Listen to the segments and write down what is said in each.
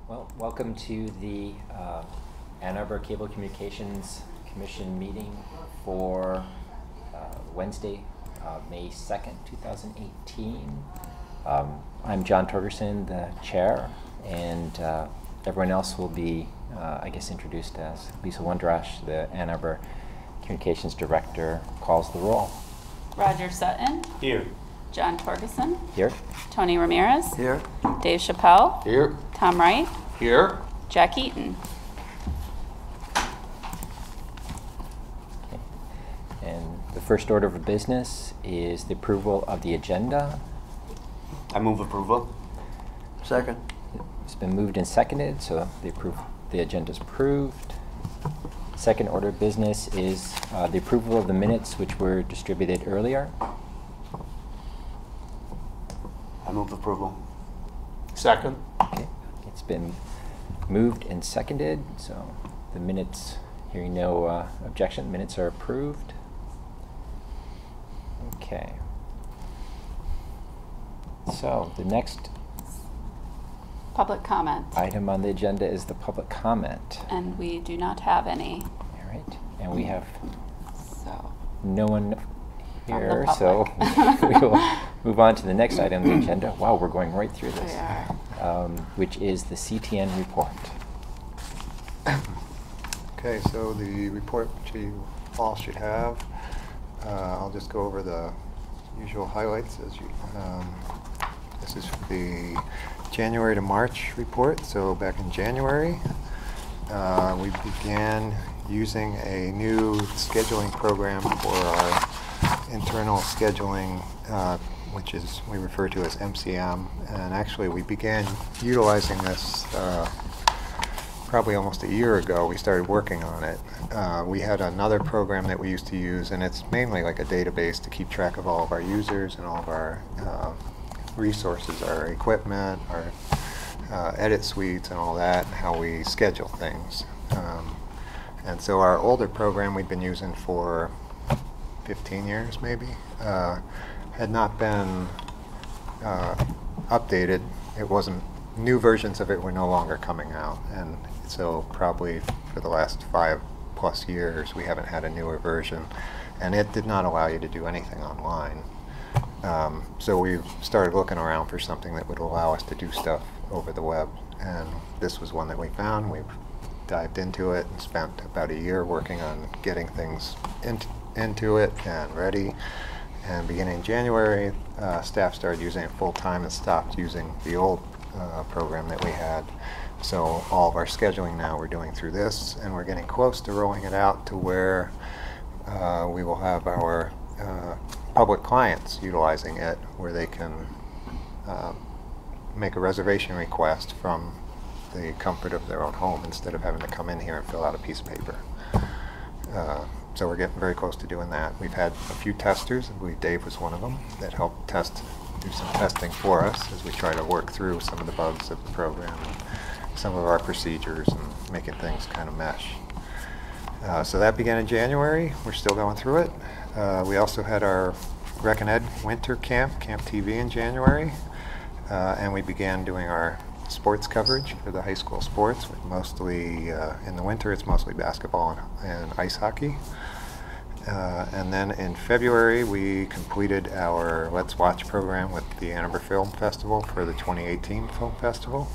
Well, welcome to the Ann Arbor Cable Communications Commission meeting for Wednesday, May 2nd, 2018. I'm John Torgerson, the chair, and everyone else will be, I guess, introduced as Lisa Wondrash, the Ann Arbor Communications Director, calls the roll. Roger Sutton. Here. John Torgerson. Here. Tony Ramirez. Here. Dave Chappelle. Here. Tom Wright. Here. Jack Eaton. Okay. And the first order of business is the approval of the agenda. I move approval. Second. It's been moved and seconded, so the agenda is approved. Second order of business is the approval of the minutes which were distributed earlier. I move approval. Second. Okay. It's been moved and seconded, so the minutes, hearing no objection, minutes are approved. Okay. So the next Public comment. item on the agenda is the public comment. And we do not have any. All right. And we have So no one From the here, so we will move on to the next item on the agenda. Wow, we're going right through this. we are. Which is the Ctn Report. Okay, so the report which you all should have, I'll just go over the usual highlights. This is the January to March report. So back in January, we began using a new scheduling program for our internal scheduling, which is we refer to as MCM. And actually, we began utilizing this probably almost a year ago. We started working on it. We had another program that we used to use, and it's mainly like a database to keep track of all of our users and all of our resources, our equipment, our edit suites and all that, and how we schedule things. And so our older program we'd been using for 15 years maybe, had not been updated. It wasn't, new versions of it were no longer coming out, and so probably for the last 5+ years we haven't had a newer version, and it did not allow you to do anything online. So we started looking around for something that would allow us to do stuff over the web, and this was one that we found. We've dived into it and spent about a year working on getting things into it and ready. And beginning in January, staff started using it full-time and stopped using the old program that we had. So all of our scheduling now we're doing through this, and we're getting close to rolling it out to where we will have our public clients utilizing it, where they can make a reservation request from the comfort of their own home instead of having to come in here and fill out a piece of paper. So we're getting very close to doing that. We've had a few testers, I believe Dave was one of them, that helped do some testing for us as we try to work through some of the bugs of the program and some of our procedures and making things kind of mesh. So that began in January. We're still going through it. We also had our Rec and Ed winter camp, Camp TV, in January, and we began doing our sports coverage for the high school sports. Mostly in the winter, it's mostly basketball and ice hockey. And then in February, we completed our Let's Watch program with the Ann Arbor Film Festival for the 2018 Film Festival.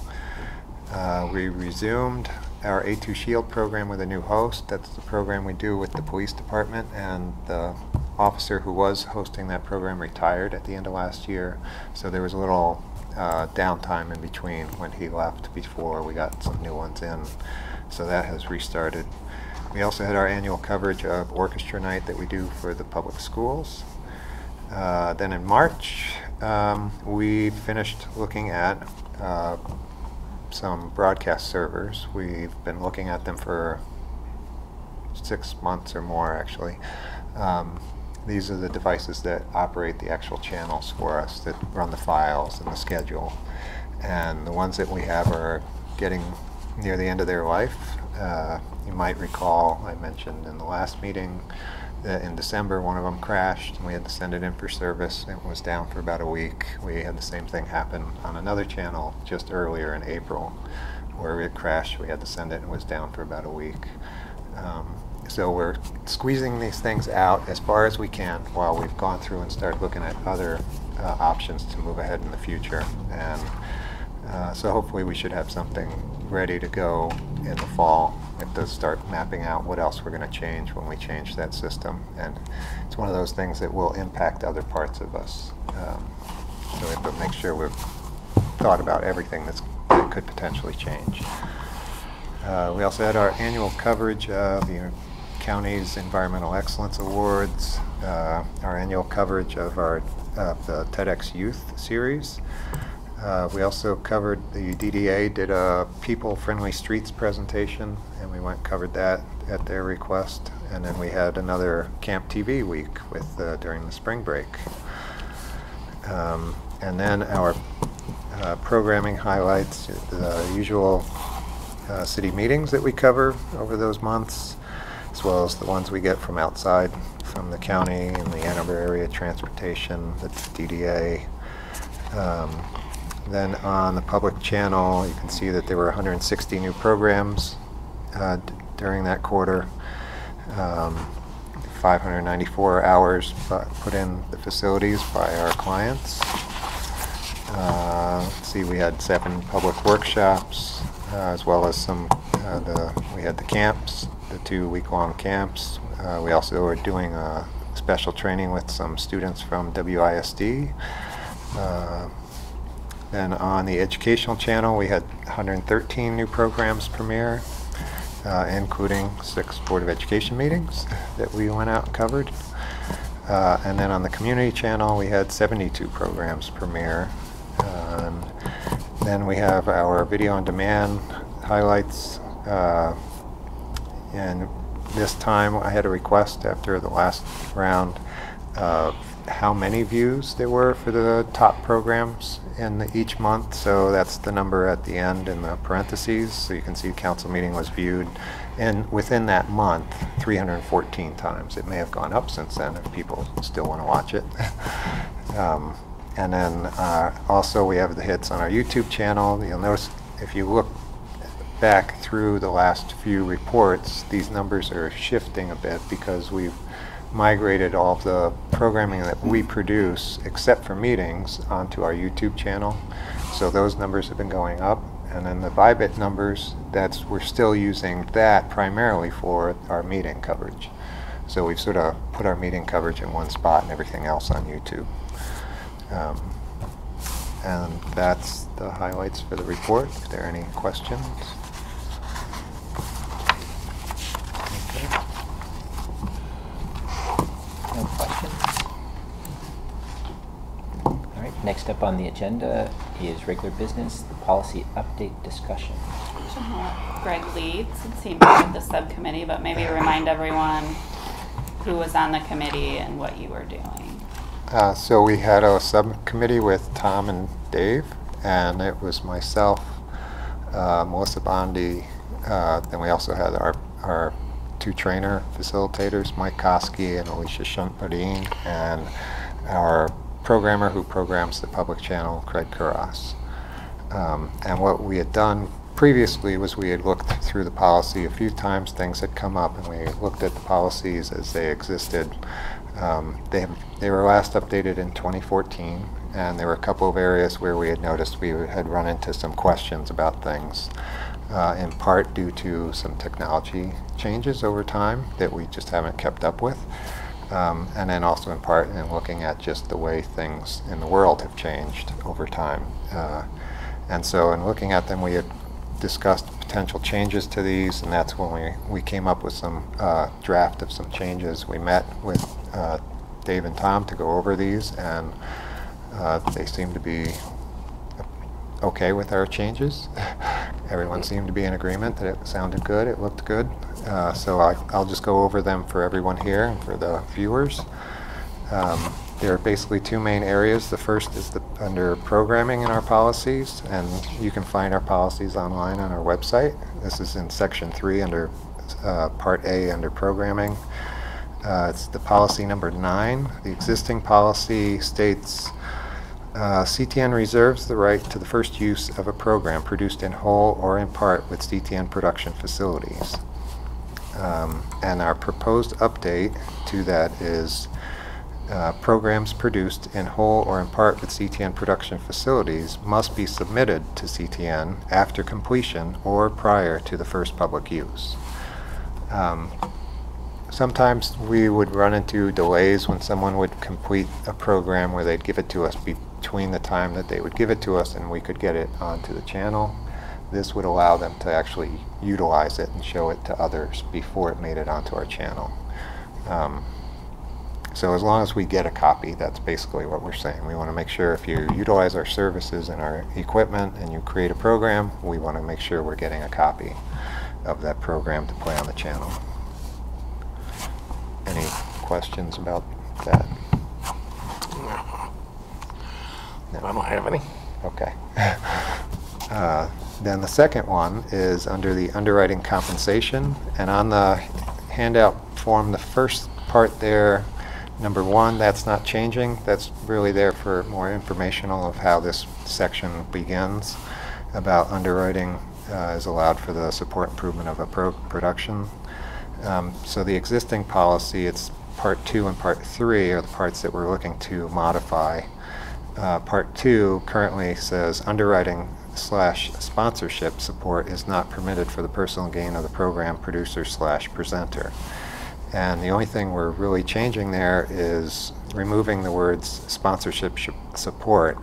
We resumed our A2 Shield program with a new host. That's the program we do with the police department, and the officer who was hosting that program retired at the end of last year, so there was a little downtime in between when he left before we got some new ones in. So that has restarted. We also had our annual coverage of Orchestra Night that we do for the public schools. Then in March, we finished looking at some broadcast servers. We've been looking at them for 6 months or more, actually. These are the devices that operate the actual channels for us, that run the files and the schedule. And the ones that we have are getting near the end of their life. You might recall I mentioned in the last meeting that in December one of them crashed and we had to send it in for service. It was down for about a week. We had the same thing happen on another channel just earlier in April. where it crashed. We had to send it, and it was down for about a week. So we're squeezing these things out as far as we can while we've gone through and started looking at other options to move ahead in the future. And so hopefully we should have something ready to go in the fall. We have to start mapping out what else we're going to change when we change that system. And it's one of those things that will impact other parts of us. So we have to make sure we've thought about everything that could potentially change. We also had our annual coverage of the county's Environmental Excellence Awards, our annual coverage of the TEDx Youth Series. We also covered the DDA did a People Friendly Streets presentation, and we went and covered that at their request. And then we had another Camp TV week during the spring break. And then our programming highlights, the usual city meetings that we cover over those months, as well as the ones we get from outside, from the county and the Ann Arbor area transportation, the DDA. Then on the public channel, you can see that there were 160 new programs during that quarter. 594 hours put in the facilities by our clients. Let's see, we had 7 public workshops, as well as some, we had the camps, the 2 week-long camps. We also were doing a special training with some students from WISD. Then on the educational channel, we had 113 new programs premiere, including 6 Board of Education meetings that we went out and covered. And then on the community channel, we had 72 programs premiere. And then we have our video on demand highlights. And this time I had a request after the last round of how many views there were for the top programs in each month. So that's the number at the end in the parentheses. So you can see council meeting was viewed within that month 314 times. It may have gone up since then if people still want to watch it. And then also we have the hits on our YouTube channel. You'll notice if you look back through the last few reports, these numbers are shifting a bit because we've migrated all of the programming that we produce, except for meetings, onto our YouTube channel. So those numbers have been going up. And then the Vibit numbers, we're still using that primarily for our meeting coverage. So we've sort of put our meeting coverage in one spot and everything else on YouTube. And that's the highlights for the report. If there are any questions? Okay. No questions? All right, next up on the agenda is regular business, the policy update discussion. Greg leads, since he moved the subcommittee, but maybe remind everyone who was on the committee and what you were doing. So we had a subcommittee with Tom and Dave, and it was myself, Melissa Bondi, then we also had our 2 trainer facilitators, Mike Koski and Alicia Shuntbadine, and our programmer who programs the public channel, Craig Kuras. And what we had done previously was we had looked through the policy a few times. Things had come up, and we looked at the policies as they existed. They were last updated in 2014, and there were a couple of areas where we had noticed we had run into some questions about things, in part due to some technology changes over time that we just haven't kept up with, and then also in part in looking at just the way things in the world have changed over time. And so in looking at them, we had discussed potential changes to these, and that's when we came up with some draft of some changes. We met with Dave and Tom to go over these, and they seemed to be okay with our changes. Everyone seemed to be in agreement that it sounded good, it looked good. So I'll just go over them for everyone here and for the viewers. There are basically 2 main areas. The first is under programming in our policies, and you can find our policies online on our website. This is in section 3 under part A under programming. It's the policy number 9. The existing policy states CTN reserves the right to the first use of a program produced in whole or in part with CTN production facilities. And our proposed update to that is programs produced in whole or in part with CTN production facilities must be submitted to CTN after completion or prior to the first public use. Sometimes we would run into delays when someone would complete a program where they'd give it to us between the time that they would give it to us and we could get it onto the channel. This would allow them to actually utilize it and show it to others before it made it onto our channel. So as long as we get a copy, that's basically what we're saying. We want to make sure if you utilize our services and our equipment and you create a program, we want to make sure we're getting a copy of that program to play on the channel. Any questions about that? No. I don't have any. Okay. Then the second one is under the underwriting compensation, and on the handout form, the first part there, number 1, that's not changing. That's really there for more informational of how this section begins about underwriting is allowed for the support improvement of a production. So the existing policy, it's part 2 and part 3 are the parts that we're looking to modify. Part 2 currently says underwriting/sponsorship support is not permitted for the personal gain of the program producer/presenter. And the only thing we're really changing there is removing the words sponsorship support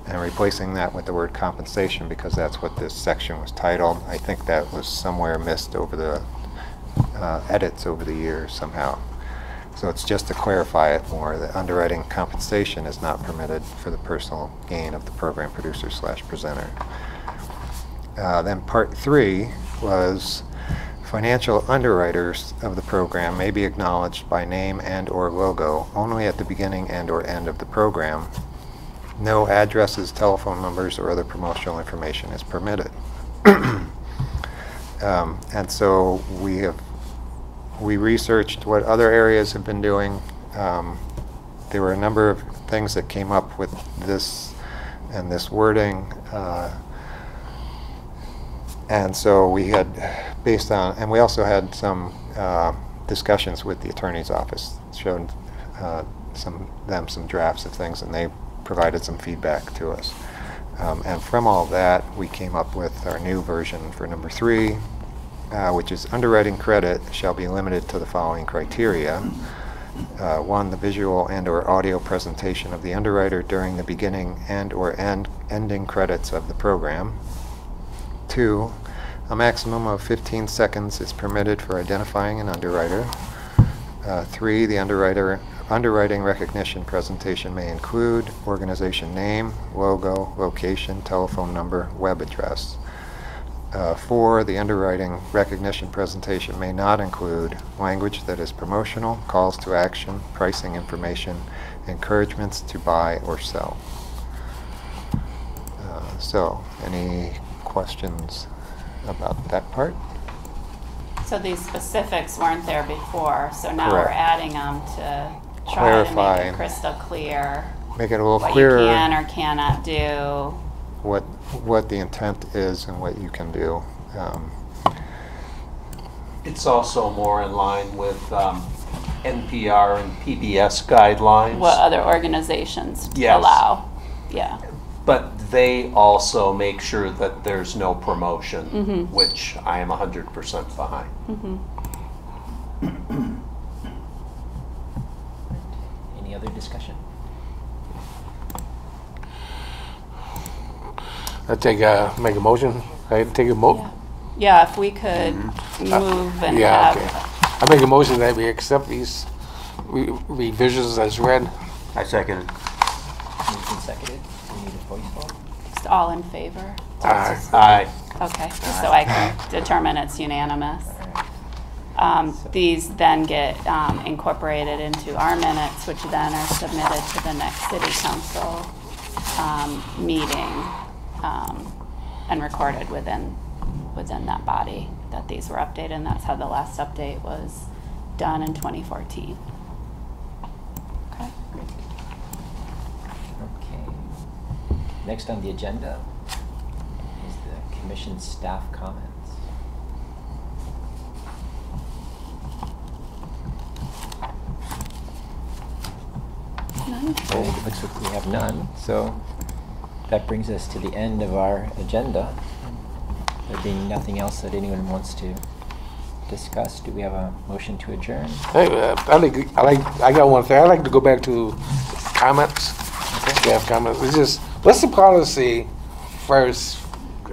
and replacing that with the word compensation, because that's what this section was titled. I think that was somewhere missed over the edits over the years somehow. So it's just to clarify it more, that underwriting compensation is not permitted for the personal gain of the program producer/presenter. Then part 3 was financial underwriters of the program may be acknowledged by name and or logo only at the beginning and or end of the program. No addresses, telephone numbers, or other promotional information is permitted. And so we researched what other areas have been doing. There were a number of things that came up with this and this wording. And so we had, based on, and we also had some discussions with the attorney's office, showed some drafts of things, and they provided some feedback to us. And from all that, we came up with our new version for number 3, which is underwriting credit shall be limited to the following criteria. 1, the visual and or audio presentation of the underwriter during the beginning and or ending credits of the program. 2, a maximum of 15 seconds is permitted for identifying an underwriter. 3, the underwriting recognition presentation may include organization name, logo, location, telephone number, web address. 4, the underwriting recognition presentation may not include language that is promotional, calls to action, pricing information, encouragements to buy or sell. So, any questions about that part? So these specifics weren't there before, so now Correct. we're adding them to try Clarify. to make it crystal clear Make it a little what clearer. you can or cannot do. What the intent is and what you can do. It's also more in line with NPR and PBS guidelines. What other organizations Yes. allow. Yeah. But they also make sure that there's no promotion, which I am 100% behind. Any other discussion? Make a motion. I take a vote. Yeah, if we could move and Yeah, have, okay. I make a motion that we accept these revisions as read. I second it. Moved and seconded. We need a voice vote. just all in favor. Aye. Okay, just so I can determine it's unanimous. All right. These then get incorporated into our minutes, which then are submitted to the next city council meeting and recorded within that body that these were updated, and that's how the last update was done in 2014. Okay. Okay. Next on the agenda is the commission staff comments. None? So it looks like we have none, so that brings us to the end of our agenda. There being nothing else that anyone wants to discuss, do we have a motion to adjourn? Hey, I got one thing. I'd like to go back to comments. Staff comments. It's just, what's the policy first?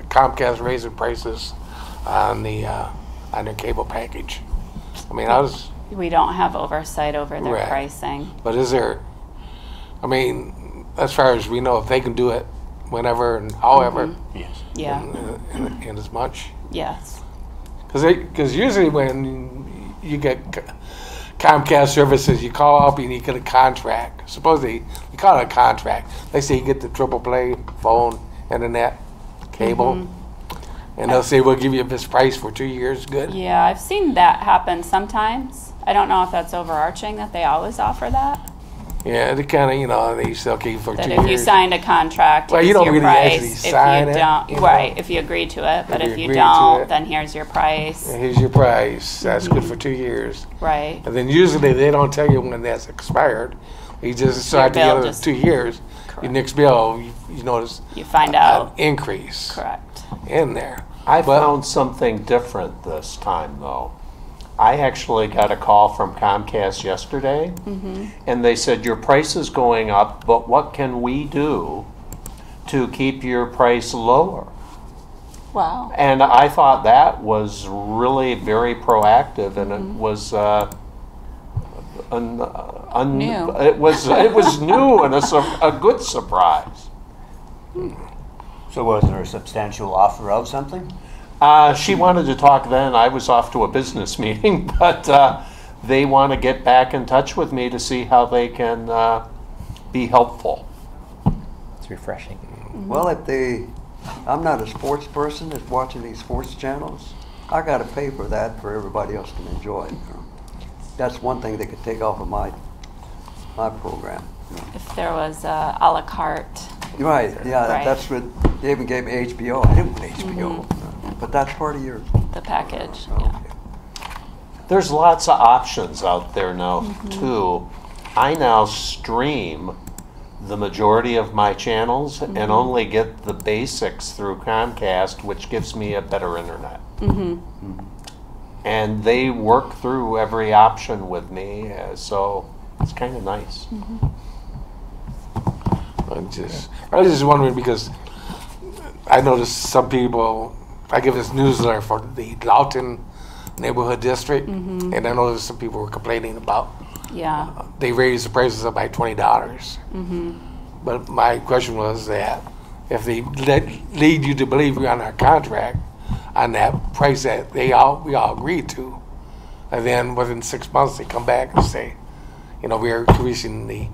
Comcast raising prices on their cable package. I mean, We don't have oversight over their Right. pricing. but is there? I mean, as far as we know, if they can do it whenever and however, Yes. Yeah, and as much. yes. Because usually when you get Comcast services, you call up and you get a contract. Supposedly, you call it a contract. They say you get the triple play phone, internet, cable, and they'll say we'll give you this price for 2 years. Good. Yeah, I've seen that happen sometimes. I don't know if that's overarching, that they always offer that. Yeah, they kind of, they still keep for That 2 if you years. signed a contract, Well, here's you don't your really price. actually If sign you it, don't, you know. right, if you agree to it, but If if you you agree to don't, it. then here's your price. And here's your price. That's good for 2 years. Right, And then usually they don't tell you when that's expired. You just start the bill other just- 2 years. Your Correct. next bill, you notice you find an out, increase correct. in there. I But- found something different this time, though. I actually got a call from Comcast yesterday, and they said, your price is going up, but what can we do to keep your price lower? Wow. And I thought that was really very proactive, and it was New. It was new and a good surprise. So was there a substantial offer of something? She wanted to talk then. I was off to a business meeting, but they want to get back in touch with me to see how they can be helpful. It's refreshing. Well, I'm not a sports person that's watching these sports channels. I gotta pay for that for everybody else can enjoy it. That's one thing they could take off of my program. If there was a la carte, You're right, yeah, Right. that's what, they even gave me HBO. I didn't want HBO, but that's part of your, the package, okay. yeah. There's lots of options out there now, too. I now stream the majority of my channels and only get the basics through Comcast, which gives me a better internet. And they work through every option with me, so it's kind of nice. I was just wondering because I noticed some people, I give this newsletter for the Loughton neighborhood district, and I noticed some people were complaining about Yeah, they raised the prices up by $20. But my question was that if they lead you to believe you're on our contract on that price that we all agreed to, and then within 6 months they come back and say, we are increasing the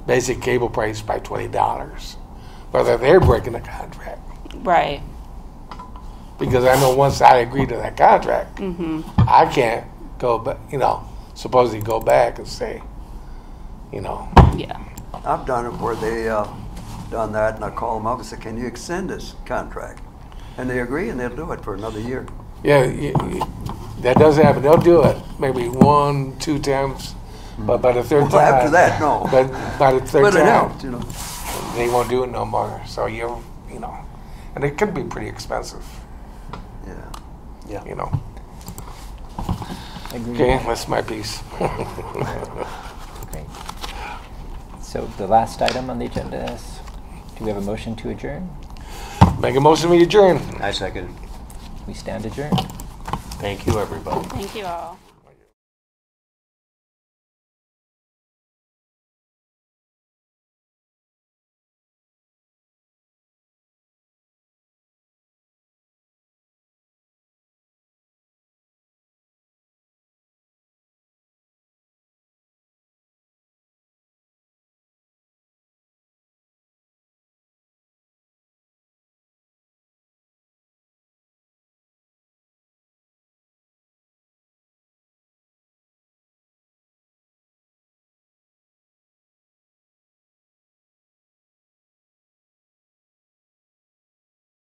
basic cable price by $20, whether they're breaking the contract. right. Because I know once I agree to that contract, I can't go back, supposedly go back and say, Yeah, I've done it where they done that, and I call them up and say, can you extend this contract? And they agree, and they'll do it for another year. yeah, that does happen. They'll do it maybe 1-2 times, but by the third Well, time. after that, no. But by the third But it time, helped, they won't do it no more. So and it could be pretty expensive, yeah. Agree. Okay, that's my piece. Great. So the last item on the agenda is, do we have a motion to adjourn? Make a motion, we adjourn. I second. We stand adjourned. Thank you, everybody. thank you all.